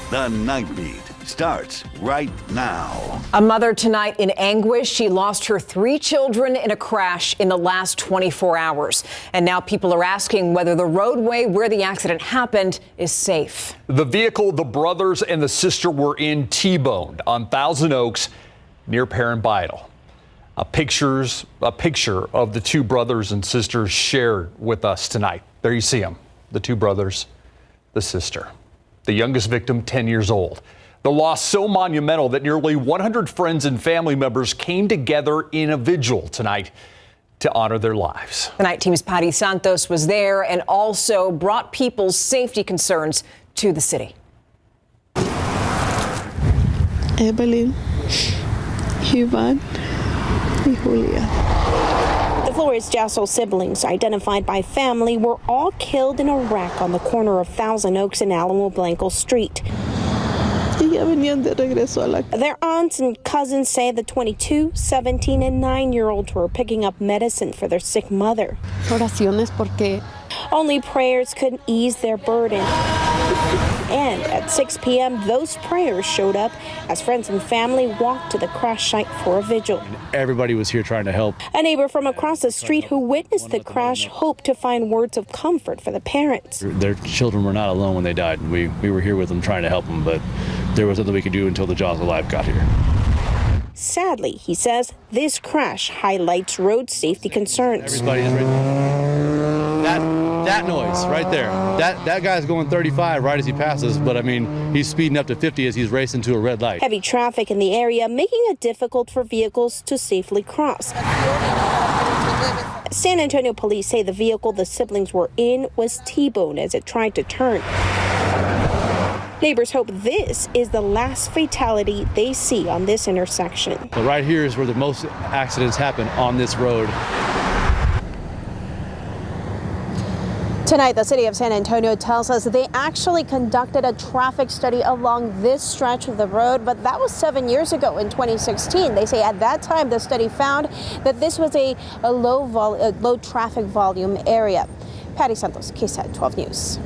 The Nightbeat starts right now. A mother tonight in anguish. She lost her 3 children in a crash in the last 24 hours. And now people are asking whether the roadway where the accident happened is safe. The vehicle the brothers and the sister were in T-boned on Thousand Oaks near Parent Bidle. A picture of the 2 brothers and sisters shared with us tonight. There you see them, the 2 brothers, the sister. The youngest victim, 10 years old. The loss so monumental that nearly 100 friends and family members came together in a vigil tonight to honor their lives. The Night Team's Patty Santos was there and also brought people's safety concerns to the city. Evelyn, Ivan, and Julia. The Flores Jasso siblings, identified by family, were all killed in a wreck on the corner of Thousand Oaks and Alamo Blanco Street. Their aunts and cousins say the 22, 17, and 9-year-olds were picking up medicine for their sick mother. Oraciones porque only prayers could ease their burden. And at 6 p.m., those prayers showed up as friends and family walked to the crash site for a vigil. Everybody was here trying to help. A neighbor from across the street who witnessed the crash hoped to find words of comfort for the parents. Their children were not alone when they died. We were here with them trying to help them, but there was nothing we could do until the Jaws Alive got here. Sadly, he says, this crash highlights road safety concerns. Everybody is that noise right there. That guy's going 35 right as he passes, but I mean, he's speeding up to 50 as he's racing to a red light. Heavy traffic in the area making it difficult for vehicles to safely cross. San Antonio police say the vehicle the siblings were in was T-boned as it tried to turn. Neighbors hope this is the last fatality they see on this intersection. But right here is where the most accidents happen on this road. Tonight, the city of San Antonio tells us they actually conducted a traffic study along this stretch of the road, but that was 7 years ago in 2016. They say at that time the study found that this was a low traffic volume area. Patty Santos, KSAT 12 News.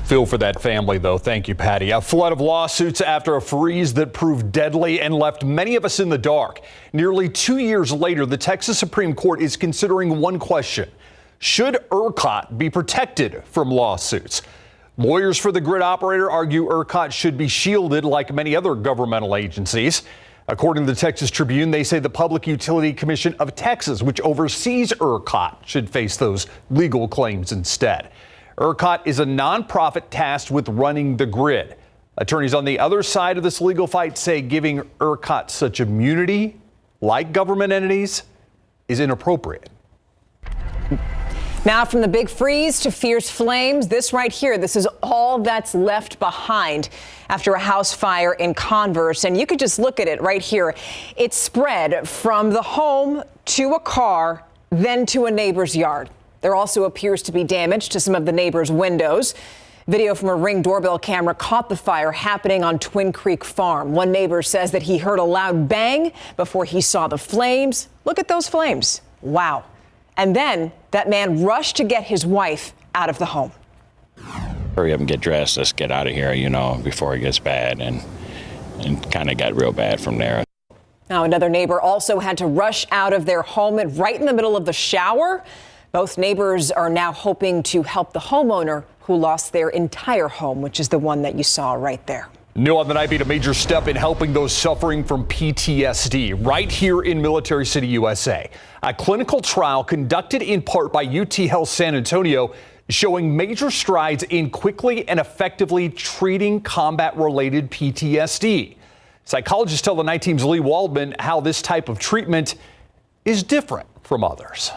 Feel for that family, though. Thank you, Patty. A flood of lawsuits after a freeze that proved deadly and left many of us in the dark. Nearly 2 years later, the Texas Supreme Court is considering one question. Should ERCOT be protected from lawsuits? Lawyers for the grid operator argue ERCOT should be shielded like many other governmental agencies. According to the Texas Tribune, they say the Public Utility Commission of Texas, which oversees ERCOT, should face those legal claims instead. ERCOT is a nonprofit tasked with running the grid. Attorneys on the other side of this legal fight say giving ERCOT such immunity, like government entities, is inappropriate. Now from the big freeze to fierce flames, this right here, this is all that's left behind after a house fire in Converse. And you could just look at it right here. It spread from the home to a car, then to a neighbor's yard. There also appears to be damage to some of the neighbors' windows. Video from a Ring doorbell camera caught the fire happening on Twin Creek Farm. One neighbor says that he heard a loud bang before he saw the flames. Look at those flames. Wow. And then that man rushed to get his wife out of the home. Hurry up and get dressed. Let's get out of here, before it gets bad, and kind of got real bad from there. Now, another neighbor also had to rush out of their home and right in the middle of the shower. Both neighbors are now hoping to help the homeowner who lost their entire home, which is the one that you saw right there. New on the Nightbeat, a major step in helping those suffering from PTSD right here in Military City, USA. A clinical trial conducted in part by UT Health San Antonio showing major strides in quickly and effectively treating combat-related PTSD. Psychologists tell the Night Team's Lee Waldman how this type of treatment is different from others.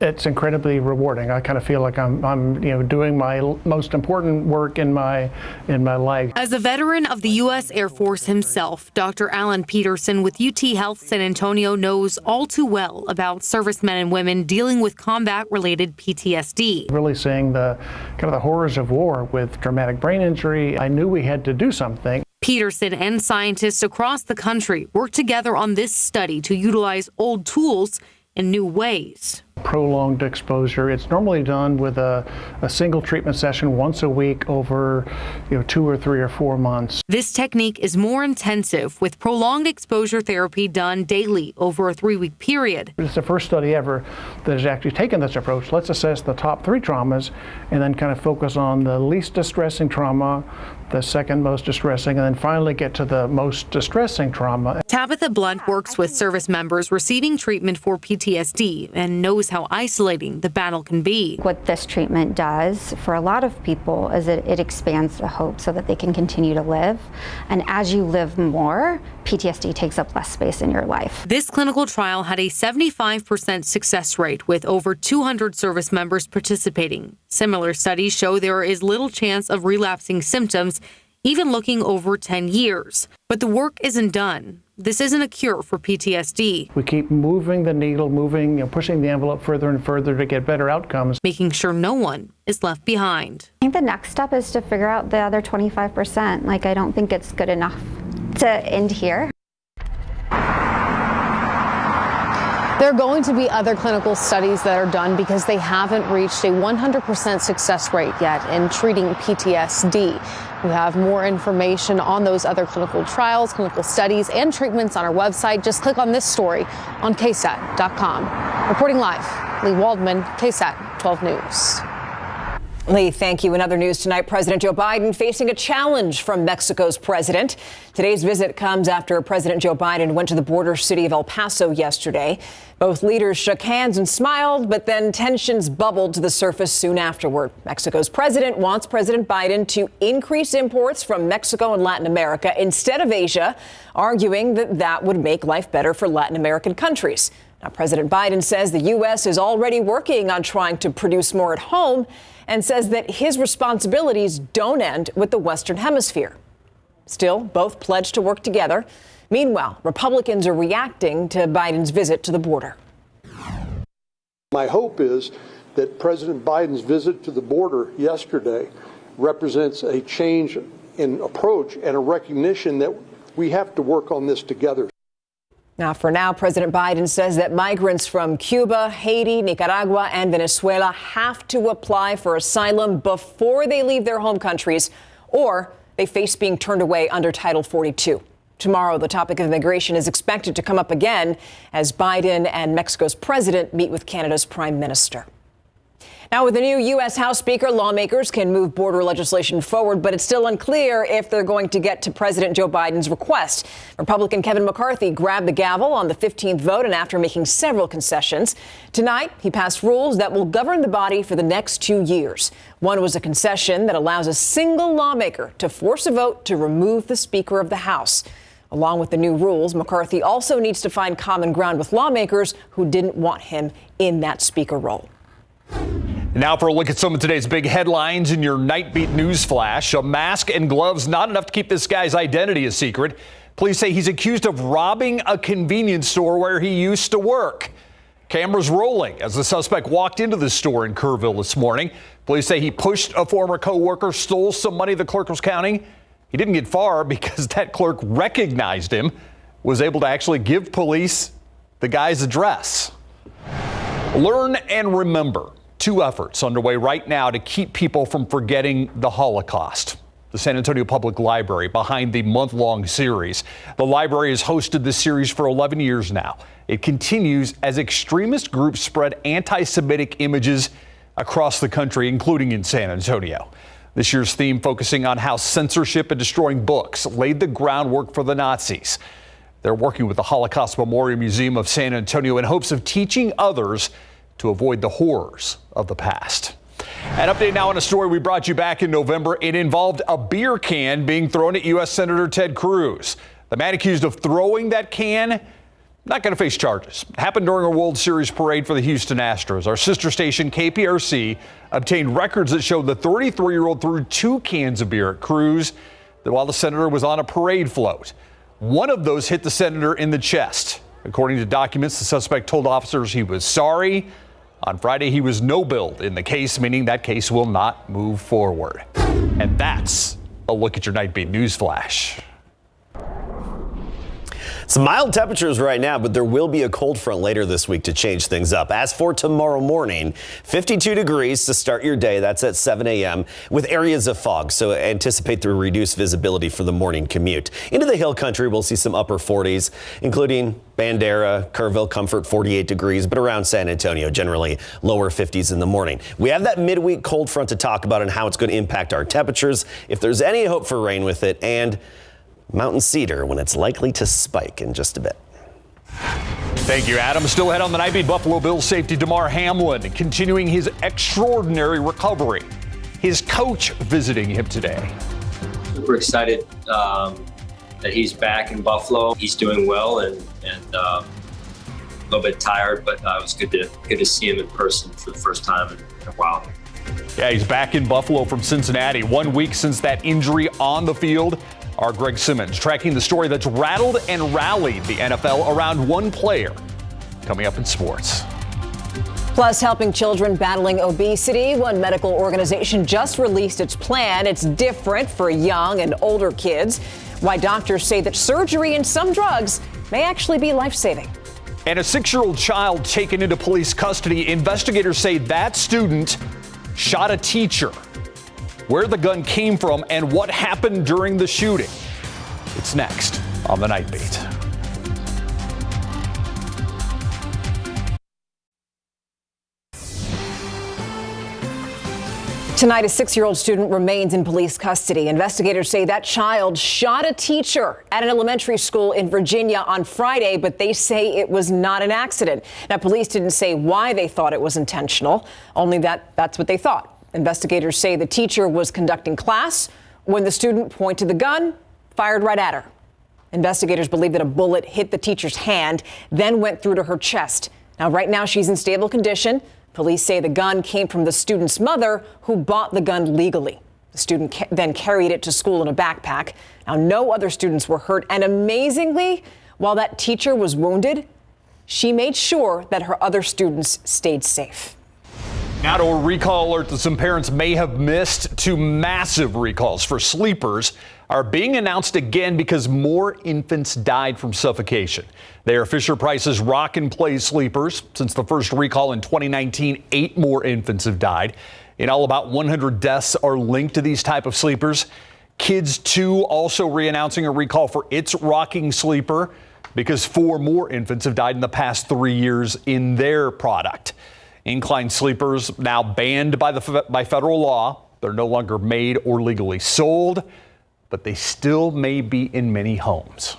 It's incredibly rewarding. I kind of feel like I'm doing my most important work in my life. As a veteran of the U.S. Air Force himself, Dr. Alan Peterson with UT Health San Antonio knows all too well about servicemen and women dealing with combat-related PTSD. Really seeing the horrors of war with traumatic brain injury, I knew we had to do something. Peterson and scientists across the country work together on this study to utilize old tools in new ways. Prolonged exposure. It's normally done with a single treatment session once a week over 2 or 3 or 4 months. This technique is more intensive, with prolonged exposure therapy done daily over a 3-week period. It's the first study ever that has actually taken this approach. Let's assess the top 3 traumas and then kind of focus on the least distressing trauma, the second most distressing, and then finally get to the most distressing trauma. Tabitha Blunt works with service members receiving treatment for PTSD and knows how isolating the battle can be. What this treatment does for a lot of people is it expands the hope so that they can continue to live. And as you live more, PTSD takes up less space in your life. This clinical trial had a 75% success rate with over 200 service members participating. Similar studies show there is little chance of relapsing symptoms, even looking over 10 years. But the work isn't done. This isn't a cure for PTSD. We keep moving the needle, pushing the envelope further and further to get better outcomes. Making sure no one is left behind. I think the next step is to figure out the other 25%. I don't think it's good enough to end here. There are going to be other clinical studies that are done because they haven't reached a 100% success rate yet in treating PTSD. We have more information on those other clinical trials, clinical studies, and treatments on our website. Just click on this story on KSAT.com. Reporting live, Lee Waldman, KSAT 12 News. Lee, thank you. In other news tonight, President Joe Biden facing a challenge from Mexico's president. Today's visit comes after President Joe Biden went to the border city of El Paso yesterday. Both leaders shook hands and smiled, but then tensions bubbled to the surface soon afterward. Mexico's president wants President Biden to increase imports from Mexico and Latin America instead of Asia, arguing that that would make life better for Latin American countries. Now, President Biden says the U.S. is already working on trying to produce more at home and says that his responsibilities don't end with the Western Hemisphere. Still, both pledged to work together. Meanwhile, Republicans are reacting to Biden's visit to the border. My hope is that President Biden's visit to the border yesterday represents a change in approach and a recognition that we have to work on this together. Now, for now, President Biden says that migrants from Cuba, Haiti, Nicaragua, and Venezuela have to apply for asylum before they leave their home countries, or they face being turned away under Title 42. Tomorrow, the topic of immigration is expected to come up again as Biden and Mexico's president meet with Canada's prime minister. Now, with the new U.S. House Speaker, lawmakers can move border legislation forward, but it's still unclear if they're going to get to President Joe Biden's request. Republican Kevin McCarthy grabbed the gavel on the 15th vote, and after making several concessions, tonight he passed rules that will govern the body for the next 2 years. One was a concession that allows a single lawmaker to force a vote to remove the Speaker of the House. Along with the new rules, McCarthy also needs to find common ground with lawmakers who didn't want him in that Speaker role. Now for a look at some of today's big headlines in your Nightbeat news flash. A mask and gloves not enough to keep this guy's identity a secret. Police say he's accused of robbing a convenience store where he used to work. Cameras rolling as the suspect walked into the store in Kerrville this morning. Police say he pushed a former co-worker, stole some money the clerk was counting. He didn't get far because that clerk recognized him, was able to actually give police the guy's address. Learn and remember. 2 efforts underway right now to keep people from forgetting the Holocaust. The San Antonio Public Library behind the month-long series. The library has hosted this series for 11 years now. It continues as extremist groups spread anti-Semitic images across the country, including in San Antonio. This year's theme focusing on how censorship and destroying books laid the groundwork for the Nazis. They're working with the Holocaust Memorial Museum of San Antonio in hopes of teaching others to avoid the horrors of the past. An update now on a story we brought you back in November. It involved a beer can being thrown at U.S. Senator Ted Cruz. The man accused of throwing that can not going to face charges. Happened during a World Series parade for the Houston Astros. Our sister station, KPRC, obtained records that showed the 33-year-old threw 2 cans of beer at Cruz while the senator was on a parade float. One of those hit the senator in the chest. According to documents, the suspect told officers he was sorry. On Friday, he was no-billed in the case, meaning that case will not move forward. And that's a look at your Nightbeat News Flash. Some mild temperatures right now, but there will be a cold front later this week to change things up. As for tomorrow morning, 52 degrees to start your day. That's at 7 a.m. with areas of fog. So anticipate the reduced visibility for the morning commute. Into the hill country, we'll see some upper 40s, including Bandera, Kerrville, Comfort, 48 degrees, but around San Antonio, generally lower 50s in the morning. We have that midweek cold front to talk about and how it's going to impact our temperatures, if there's any hope for rain with it, and mountain cedar when it's likely to spike in just a bit. Thank you, Adam. Still ahead on the Nightbeat, Buffalo Bills safety Damar Hamlin continuing his extraordinary recovery. His coach visiting him today. Super excited that he's back in Buffalo. He's doing well and a little bit tired, but it was good to see him in person for the first time in a while. Yeah, he's back in Buffalo from Cincinnati. 1 week since that injury on the field. Our Greg Simmons tracking the story that's rattled and rallied the NFL around one player. Coming up in sports. Plus, helping children battling obesity. One medical organization just released its plan. It's different for young and older kids. Why doctors say that surgery and some drugs may actually be life-saving. And a 6-year-old child taken into police custody. Investigators say that student shot a teacher. Where the gun came from and what happened during the shooting. It's next on the Nightbeat. Tonight, a 6-year-old student remains in police custody. Investigators say that child shot a teacher at an elementary school in Virginia on Friday, but they say it was not an accident. Now, police didn't say why they thought it was intentional, only that's what they thought. Investigators say the teacher was conducting class when the student pointed the gun, fired right at her. Investigators believe that a bullet hit the teacher's hand, then went through to her chest. Now, right now, she's in stable condition. Police say the gun came from the student's mother, who bought the gun legally. The student then carried it to school in a backpack. Now, no other students were hurt. And amazingly, while that teacher was wounded, she made sure that her other students stayed safe. Now to a recall alert that some parents may have missed. 2 massive recalls for sleepers are being announced again because more infants died from suffocation. They are Fisher-Price's Rock and Play sleepers. Since the first recall in 2019, 8 more infants have died. In all, about 100 deaths are linked to these type of sleepers. Kids 2 also re-announcing a recall for its rocking sleeper because 4 more infants have died in the past 3 years in their product. Incline sleepers now banned by federal law. They're no longer made or legally sold, but they still may be in many homes.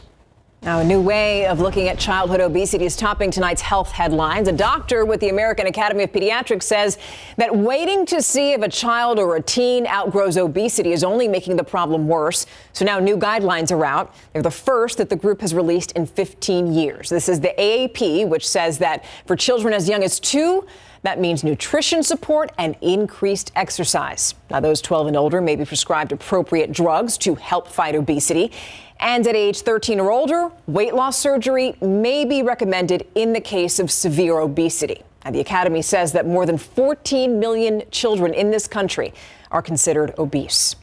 Now, a new way of looking at childhood obesity is topping tonight's health headlines. A doctor with the American Academy of Pediatrics says that waiting to see if a child or a teen outgrows obesity is only making the problem worse. So now new guidelines are out. They're the first that the group has released in 15 years. This is the AAP, which says that for children as young as 2, that means nutrition support and increased exercise. Now, those 12 and older may be prescribed appropriate drugs to help fight obesity. And at age 13 or older, weight loss surgery may be recommended in the case of severe obesity. Now, the Academy says that more than 14 million children in this country are considered obese.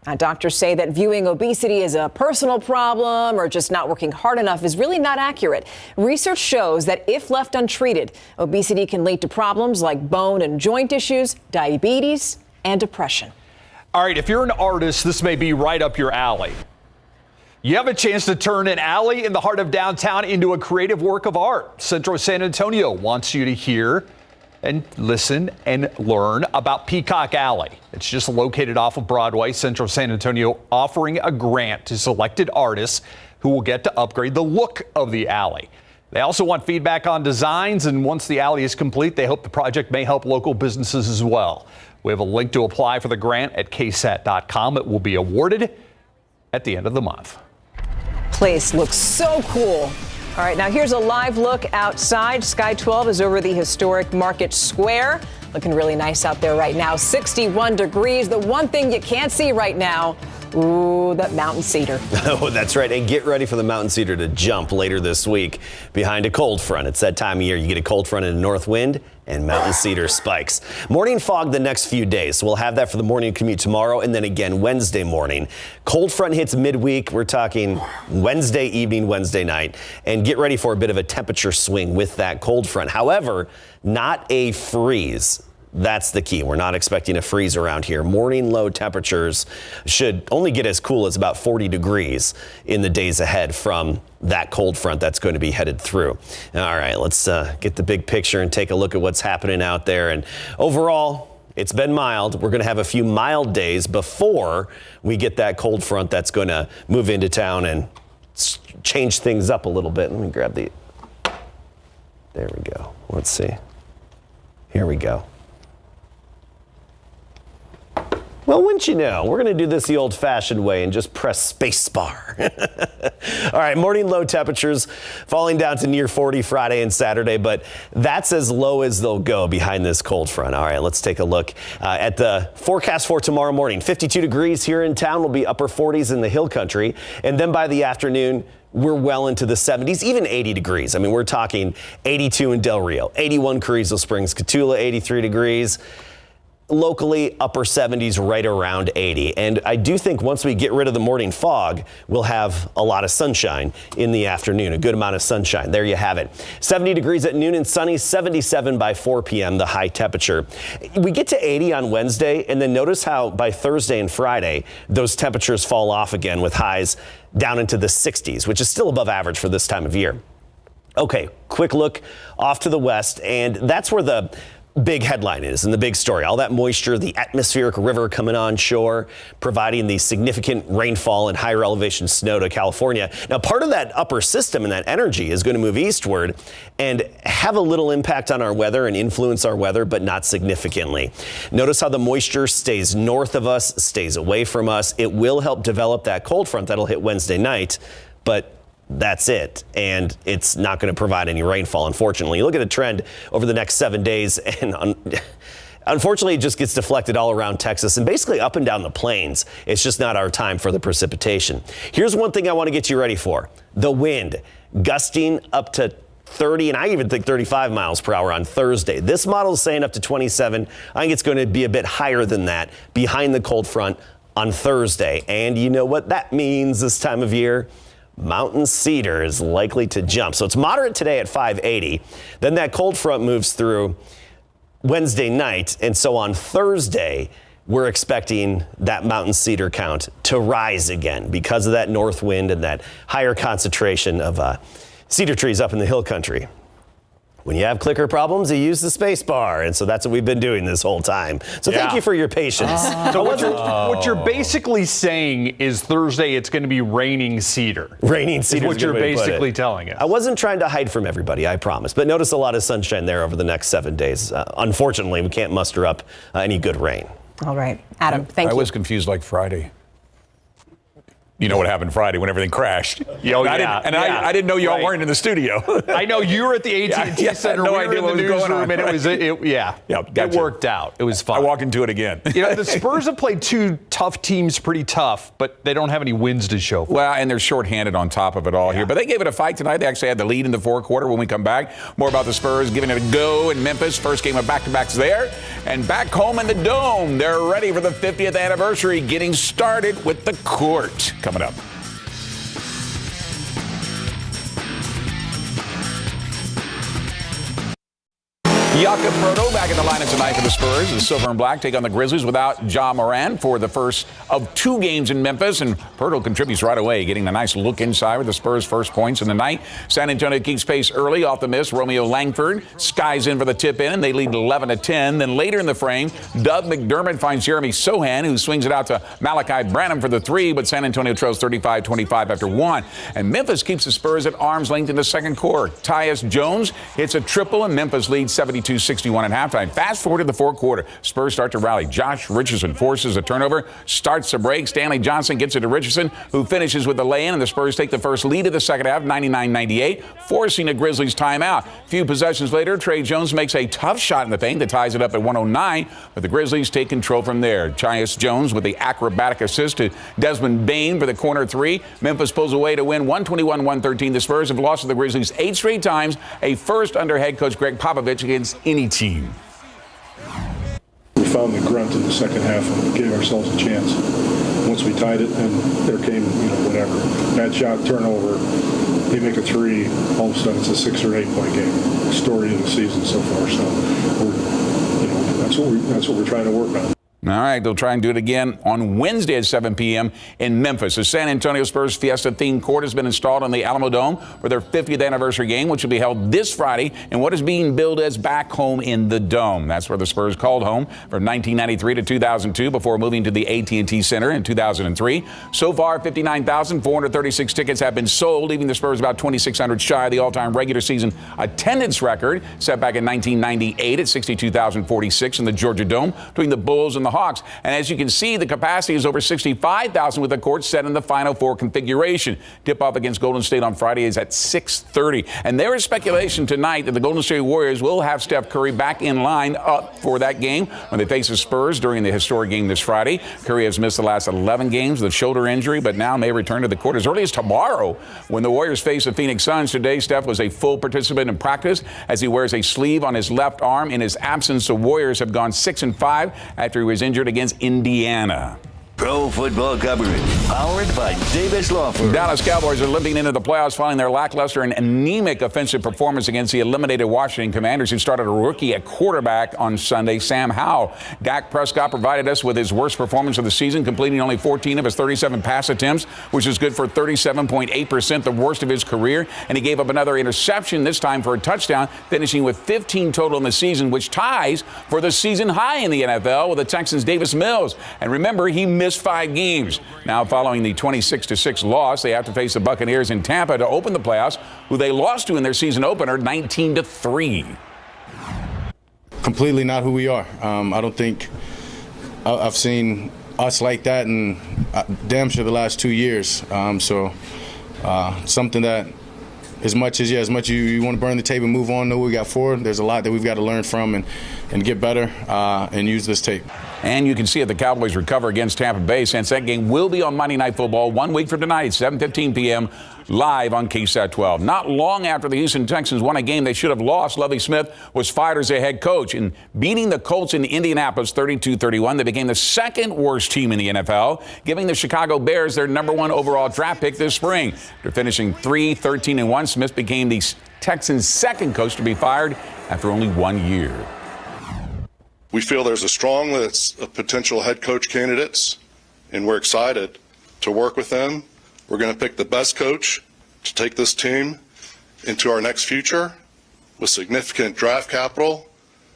Now, doctors say that viewing obesity as a personal problem or just not working hard enough is really not accurate. Research shows that if left untreated, obesity can lead to problems like bone and joint issues, diabetes, and depression. All right, if you're an artist, this may be right up your alley. You have a chance to turn an alley in the heart of downtown into a creative work of art. Centro San Antonio wants you to hear and listen and learn about Peacock Alley. It's just located off of Broadway. Centro San Antonio offering a grant to selected artists who will get to upgrade the look of the alley. They also want feedback on designs, and once the alley is complete, they hope the project may help local businesses as well. We have a link to apply for the grant at KSAT.com. It will be awarded at the end of the month. Place looks so cool. All right, now here's a live look outside. Sky 12 is over the historic Market Square. Looking really nice out there right now. 61 degrees. The one thing you can't see right now, ooh, that mountain cedar. Oh, that's right. And get ready for the mountain cedar to jump later this week behind a cold front. It's that time of year. You get a cold front and a north wind, and mountain cedar spikes. Morning fog the next few days. So we'll have that for the morning commute tomorrow and then again Wednesday morning. Cold front hits midweek. We're talking Wednesday evening, Wednesday night, and get ready for a bit of a temperature swing with that cold front. However, not a freeze. That's the key. We're not expecting a freeze around here. Morning low temperatures should only get as cool as about 40 degrees in the days ahead from that cold front that's going to be headed through. All right, let's get the big picture and take a look at what's happening out there. And overall, it's been mild. We're going to have a few mild days before we get that cold front that's going to move into town and change things up a little bit. Let me grab the... There we go. Let's see. Here we go. Well, wouldn't you know, we're going to do this the old-fashioned way and just press spacebar. All right, morning low temperatures falling down to near 40 Friday and Saturday, but that's as low as they'll go behind this cold front. All right, let's take a look at the forecast for tomorrow morning. 52 degrees here in town, will be upper 40s in the hill country, and then by the afternoon, we're well into the 70s, even 80 degrees. I mean, we're talking 82 in Del Rio, 81 Carrizo Springs, Cotulla, 83 degrees. Locally, upper 70s, right around 80. And I do think once we get rid of the morning fog, we'll have a lot of sunshine in the afternoon, a good amount of sunshine. There you have it. 70 degrees at noon and sunny, 77 by 4 p.m., the high temperature. We get to 80 on Wednesday, and then notice how by Thursday and Friday, those temperatures fall off again with highs down into the 60s, which is still above average for this time of year. Okay, quick look off to the west, and that's where the big headline is and the big story. All that moisture, the atmospheric river coming on shore, providing the significant rainfall and higher elevation snow to California. Now, part of that upper system and that energy is going to move eastward and have a little impact on our weather and influence our weather, but not significantly. Notice how the moisture stays north of us, stays away from us. It will help develop that cold front that'll hit Wednesday night, but that's it. And it's not going to provide any rainfall, unfortunately. You look at the trend over the next 7 days, and unfortunately, it just gets deflected all around Texas and basically up and down the plains. It's just not our time for the precipitation. Here's one thing I want to get you ready for. The wind gusting up to 30, and I even think 35 miles per hour on Thursday. This model is saying up to 27. I think it's going to be a bit higher than that behind the cold front on Thursday. And you know what that means this time of year? Mountain cedar is likely to jump. So it's moderate today at 580. Then that cold front moves through Wednesday night. And so on Thursday, we're expecting that mountain cedar count to rise again because of that north wind and that higher concentration of cedar trees up in the hill country. When you have clicker problems, you use the space bar. And so that's what we've been doing this whole time. So thank you for your patience. So what you're basically saying is Thursday it's going to be raining cedar. Raining cedar is what you're basically telling us. I wasn't trying to hide from everybody, I promise. But notice a lot of sunshine there over the next 7 days. Unfortunately, we can't muster up any good rain. All right. Adam, thank you. I was confused like Friday. You know what happened Friday when everything crashed. I didn't know y'all weren't in the studio. I know you were at the AT&T Center. No we idea were in the what was going newsroom, on. and it worked out. It was fun. I walked into it again. You know, the Spurs have played two tough teams pretty tough, but they don't have any wins to show for. Well, and they're shorthanded on top of it all here. But they gave it a fight tonight. They actually had the lead in the fourth quarter when we come back. More about the Spurs giving it a go in Memphis. First game of back-to-backs there. And back home in the Dome, they're ready for the 50th anniversary, getting started with the court. Coming up. Jakob Poeltl back in the lineup tonight for the Spurs. The Silver and Black take on the Grizzlies without Ja Morant for the first of 2 games in Memphis. And Poeltl contributes right away, getting a nice look inside with the Spurs' first points in the night. San Antonio keeps pace early off the miss. Romeo Langford skies in for the tip in, and they lead 11-10. Then later in the frame, Doug McDermott finds Jeremy Sohan, who swings it out to Malachi Branham for the 3, but San Antonio trails 35-25 after 1. And Memphis keeps the Spurs at arm's length in the second quarter. Tyus Jones hits a triple, and Memphis leads 72-61 at halftime. Fast forward to the fourth quarter. Spurs start to rally. Josh Richardson forces a turnover, starts the break. Stanley Johnson gets it to Richardson, who finishes with the lay-in, and the Spurs take the first lead of the second half, 99-98, forcing a Grizzlies timeout. A few possessions later, Trey Jones makes a tough shot in the paint that ties it up at 109, but the Grizzlies take control from there. Tyus Jones with the acrobatic assist to Desmond Bane for the corner 3. Memphis pulls away to win 121-113. The Spurs have lost to the Grizzlies 8 straight times, a first under head coach Greg Popovich against any team. We found the grunt in the second half and gave ourselves a chance. Once we tied it, and there came, whatever. Bad shot, turnover, they make a three, all of a sudden it's a 6 or 8 point game. Story of the season so far. So that's what we're trying to work on. All right, they'll try and do it again on Wednesday at 7 p.m. in Memphis. The San Antonio Spurs Fiesta-themed court has been installed on the Alamo Dome for their 50th anniversary game, which will be held this Friday in what is being billed as back home in the Dome. That's where the Spurs called home from 1993 to 2002 before moving to the AT&T Center in 2003. So far, 59,436 tickets have been sold, leaving the Spurs about 2,600 shy of the all-time regular season attendance record set back in 1998 at 62,046 in the Georgia Dome between the Bulls and the Hawks. And as you can see, the capacity is over 65,000 with the court set in the Final Four configuration. Tip-off against Golden State on Friday is at 6:30. And there is speculation tonight that the Golden State Warriors will have Steph Curry back in line up for that game when they face the Spurs during the historic game this Friday. Curry has missed the last 11 games with a shoulder injury, but now may return to the court as early as tomorrow when the Warriors face the Phoenix Suns. Today, Steph was a full participant in practice as he wears a sleeve on his left arm. In his absence, the Warriors have gone 6-5 after he was injured against Indiana. Pro football coverage powered by Davis Law Firm. Dallas Cowboys are limping into the playoffs following their lackluster and anemic offensive performance against the eliminated Washington Commanders, who started a rookie at quarterback on Sunday, Sam Howell. Dak Prescott provided us with his worst performance of the season, completing only 14 of his 37 pass attempts, which is good for 37.8%, the worst of his career. And he gave up another interception, this time for a touchdown, finishing with 15 total in the season, which ties for the season high in the NFL with the Texans' Davis Mills. And remember, he missed 5 games. Now, following the 26-6 loss, they have to face the Buccaneers in Tampa to open the playoffs, who they lost to in their season opener 19-3. Completely not who we are. I don't think I've seen us like that in damn sure the last 2 years. Something that as much as you want to burn the tape and move on, know we got forward, there's a lot that we've got to learn from and get better and use this tape. And you can see if the Cowboys recover against Tampa Bay, since that game will be on Monday Night Football 1 week from tonight, 7:15 p.m. live on KSAT 12. Not long after the Houston Texans won a game they should have lost, Lovie Smith was fired as their head coach. In beating the Colts in Indianapolis 32-31, they became the second worst team in the NFL, giving the Chicago Bears their #1 overall draft pick this spring. After finishing 3-13-1, Smith became the Texans' second coach to be fired after only 1 year. We feel there's a strong list of potential head coach candidates, and we're excited to work with them. We're going to pick the best coach to take this team into our next future with significant draft capital,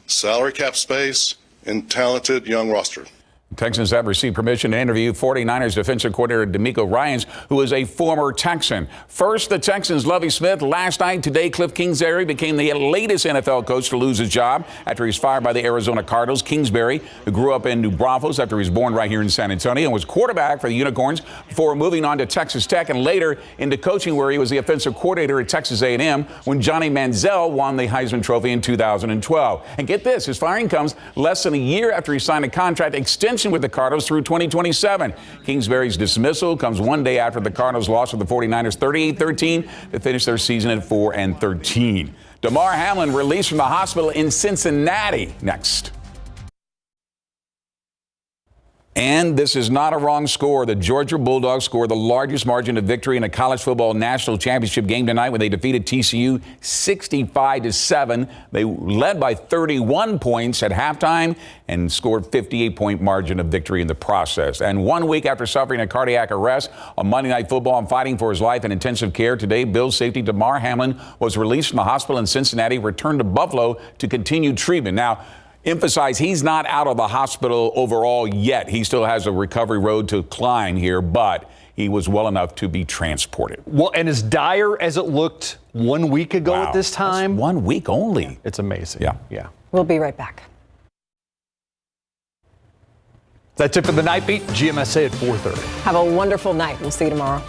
salary cap space, and talented young roster. Texans have received permission to interview 49ers defensive coordinator DeMeco Ryans, who is a former Texan. First, the Texans' Lovie Smith. Last night, today, Cliff Kingsbury became the latest NFL coach to lose his job after he's fired by the Arizona Cardinals. Kingsbury, who grew up in New Braunfels after he was born right here in San Antonio, and was quarterback for the Unicorns before moving on to Texas Tech and later into coaching, where he was the offensive coordinator at Texas A&M when Johnny Manziel won the Heisman Trophy in 2012. And get this, his firing comes less than a year after he signed a contract extension with the Cardinals through 2027. Kingsbury's dismissal comes 1 day after the Cardinals lost to the 49ers 38-13 to finish their season at 4-13. Damar Hamlin released from the hospital in Cincinnati. Next. And this is not a wrong score. The Georgia Bulldogs scored the largest margin of victory in a college football national championship game tonight when they defeated TCU 65-7. They led by 31 points at halftime and scored 58-point margin of victory in the process. And 1 week after suffering a cardiac arrest on Monday Night Football and fighting for his life in intensive care, today Bills safety Damar Hamlin was released from the hospital in Cincinnati, returned to Buffalo to continue treatment. Now, emphasize he's not out of the hospital overall yet. He still has a recovery road to climb here, but he was well enough to be transported. Well, and as dire as it looked 1 week ago at this time. That's 1 week only. It's amazing. Yeah. We'll be right back. That's it for the Night Beat. GMSA at 4:30. Have a wonderful night. We'll see you tomorrow.